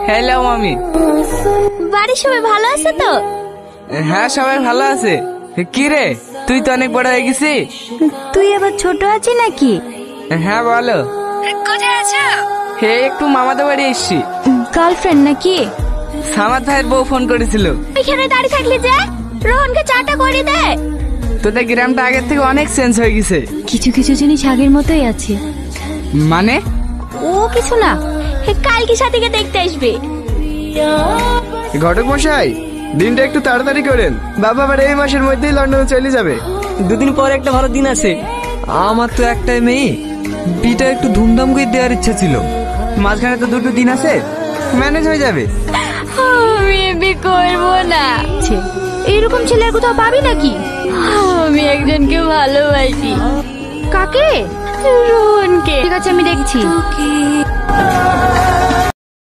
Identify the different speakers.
Speaker 1: Hello মামি।
Speaker 2: বাড়ির সবাই ভালো আছে তো?
Speaker 1: হ্যাঁ সবাই ভালো আছে। কি রে তুই তো অনেক বড় হয়ে গেছিস।
Speaker 2: তুই আবার ছোট আছিস নাকি?
Speaker 1: হ্যাঁ বলো।
Speaker 2: কোথায় আছো?
Speaker 1: হে একটু মামাদের বাড়ি এসছি।
Speaker 2: গার্লফ্রেন্ড নাকি?
Speaker 1: সামাদ ভাইয়ের বউ ফোন করেছিল।
Speaker 2: এখানে দাঁড়িয়ে থাকলি যে, রোহনকে চাটা করে দে।
Speaker 1: তোদের গ্রামটা আগের থেকে অনেক চেঞ্জ হয়ে গেছে।
Speaker 2: কিছু কিছু জিনিস আগের মতোই আছে।
Speaker 1: মানে?
Speaker 2: ও কিছু না, কালকে সাথীকে দেখতে আসবে।
Speaker 3: ঘটক মশাই, দিনটা একটু তাড়াতাড়ি করেন। বাবা আবার এই মাসের মধ্যেই লন্ডনে চলে যাবে।
Speaker 4: দুদিন পর একটা ভালো দিন আছে। আমার তো একটাই মেয়ে, বিটা একটু ধুমধাম করে দেওয়ার ইচ্ছা ছিল।
Speaker 1: মাঝখানে তো দুটো দিন আছে, ম্যানেজ হয়ে যাবে।
Speaker 2: আমি বিয়ে করবো না। এইরকম ছেলে আর কোথাও পাবি নাকি? আমি একজনকে ভালোবাসি। কাকে? রোহনকে। ঠিক আছে আমি দেখছি।